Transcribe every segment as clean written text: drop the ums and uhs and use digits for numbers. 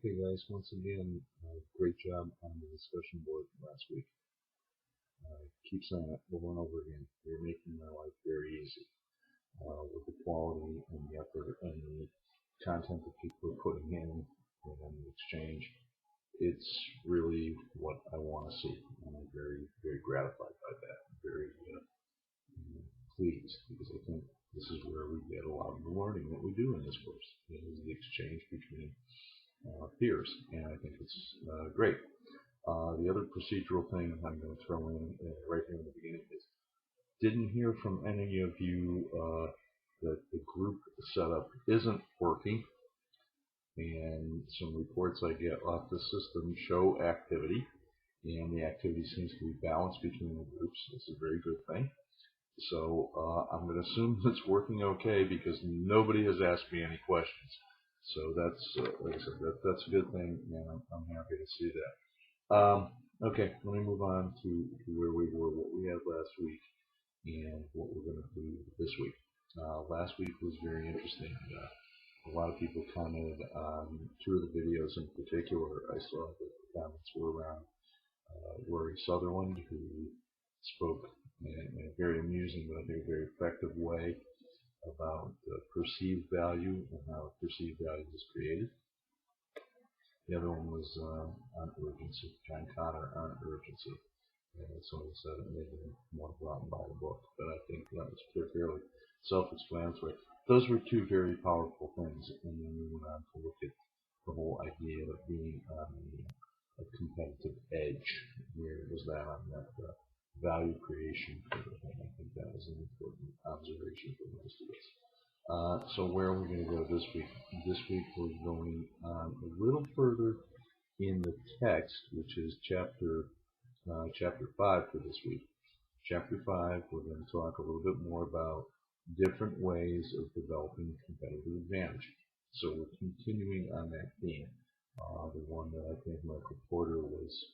Okay, guys, once again, great job on the discussion board last week. Keep saying it over and over again. You're making my life very easy with the quality and the effort and the content that people are putting in and the exchange. It's really what I want to see, and I'm very, very gratified by that. I'm very pleased because I think this is where we get a lot of the learning that we do in this course. It is the exchange between peers, and I think it's great. The other procedural thing I'm going to throw in right here in the beginning is didn't hear from any of you that the group setup isn't working, and some reports I get off the system show activity, and the activity seems to be balanced between the groups. It's a very good thing. So I'm going to assume it's working okay because nobody has asked me any questions. So that's, like I said, that's a good thing, and I'm happy to see that. Okay, let me move on to where we were, what we had last week, and what we're going to do this week. Last week was very interesting. A lot of people commented on two of the videos in particular. I saw that the comments were around Rory Sutherland, who spoke in a very amusing but I think very effective way about perceived value and how perceived value is created. The other one was on urgency, John Connor on urgency. And somebody said it made them want to go out and buy the book, but I think that was fairly self-explanatory. Those were two very powerful things, and then we went on to look at the whole idea of being on a competitive edge. Where was that on that value creation curve? And I think that was an important observation for most of us. So where are we going to go this week? This week we're going a little further in the text, which is chapter 5 for this week. Chapter 5, we're going to talk a little bit more about different ways of developing competitive advantage. So we're continuing on that theme. The one that I think Michael Porter was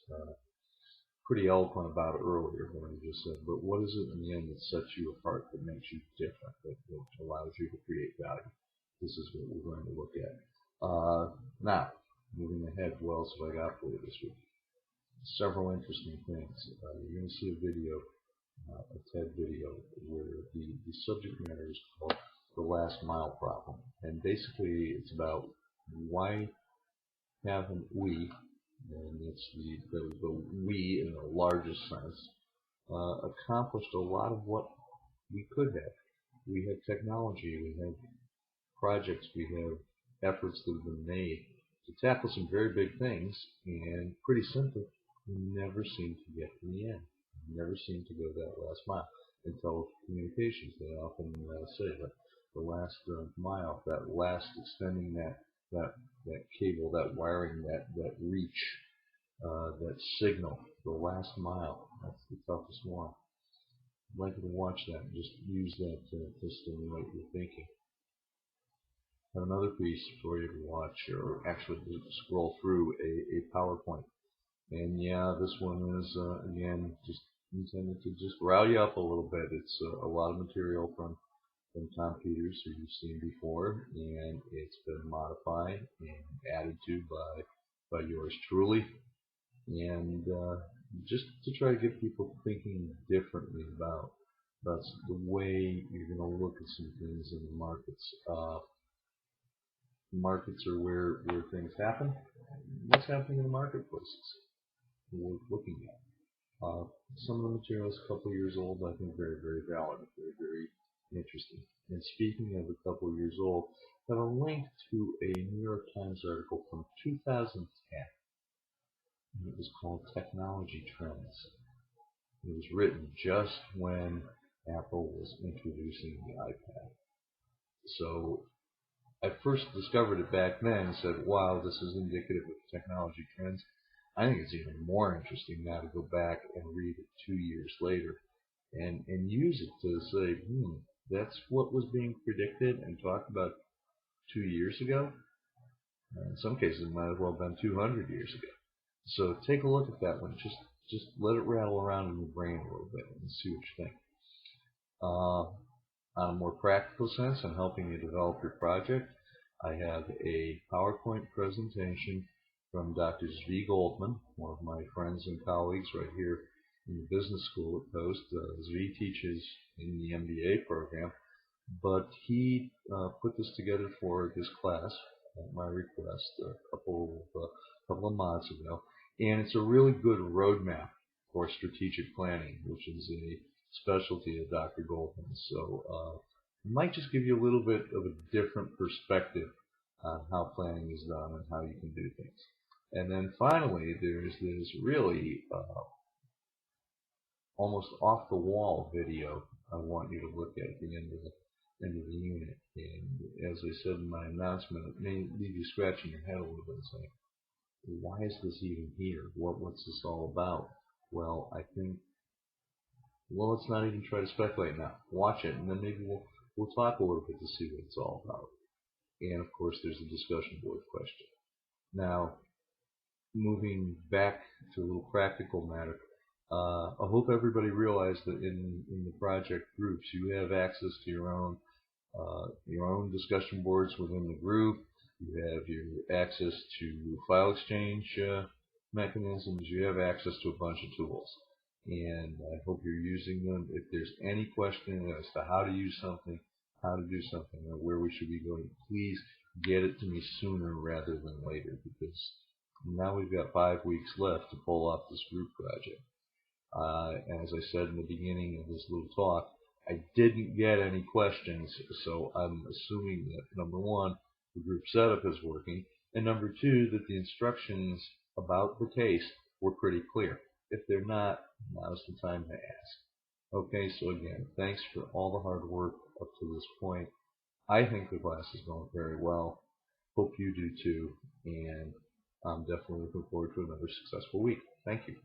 pretty eloquent about earlier when he just said, but what is it in the end that sets you apart, that makes you different, that allows you to create value? This is what we're going to look at. Now, moving ahead, what else have I got for you this week? Several interesting things. You're going to see a video, a TED video, where the subject matter is called the last mile problem. And basically it's about why haven't we, and it's the we in the largest sense, accomplished a lot of what we could have. We have technology, we have projects, we have efforts that have been made to tackle some very big things, and pretty simple, we never seem to get to the end. We never seem to go that last mile. In telecommunications, they often say that the last mile, that last extending that cable, that wiring, that reach, that signal, the last mile, that's the toughest one. I'd like you to watch that and just use that to stimulate your thinking. I have another piece for you to watch, or actually scroll through a PowerPoint. And yeah, this one is, again, just intended to just rile you up a little bit. It's a lot of material from Tom Peters, who you've seen before, and it's been modified and added to by yours truly. And just to try to get people thinking differently about the way you're going to look at some things in the markets. Markets are where things happen. What's happening in the marketplaces? We're looking at. Some of the materials a couple years old, I think very, very valid, very, very interesting. And speaking of a couple years old, I have a link to a New York Times article from 2010. And it was called Technology Trends. It was written just when Apple was introducing the iPad. So I first discovered it back then and said, wow, this is indicative of technology trends. I think it's even more interesting now to go back and read it 2 years later and use it to say, that's what was being predicted and talked about 2 years ago. In some cases, it might as well have been 200 years ago. So take a look at that one. Just let it rattle around in your brain a little bit and see what you think. On a more practical sense, in helping you develop your project, I have a PowerPoint presentation from Dr. Zvi Goldman, one of my friends and colleagues right here in the business school at Post. Zvi teaches in the MBA program, but he put this together for this class at my request a couple of months ago, and it's a really good roadmap for strategic planning, which is a specialty of Dr. Goldman. So it might just give you a little bit of a different perspective on how planning is done and how you can do things. And then finally, there's this really almost off-the-wall video I want you to look at the end of the unit. And as I said in my announcement, it may leave you scratching your head a little bit and saying, why is this even here? What's this all about? Well, I think, well, let's not even try to speculate now. Watch it, and then maybe we'll talk a little bit to see what it's all about. And of course, there's a discussion board question. Now, moving back to a little practical matter, I hope everybody realized that in the project groups, you have access to your own discussion boards within the group. You have your access to file exchange mechanisms. You have access to a bunch of tools, and I hope you're using them. If there's any question as to how to use something, how to do something, or where we should be going, please get it to me sooner rather than later, because now we've got 5 weeks left to pull off this group project. As I said in the beginning of this little talk, I didn't get any questions, so I'm assuming that, number one, the group setup is working, and number two, that the instructions about the case were pretty clear. If they're not, now's the time to ask. Okay, so again, thanks for all the hard work up to this point. I think the class is going very well. Hope you do too, and I'm definitely looking forward to another successful week. Thank you.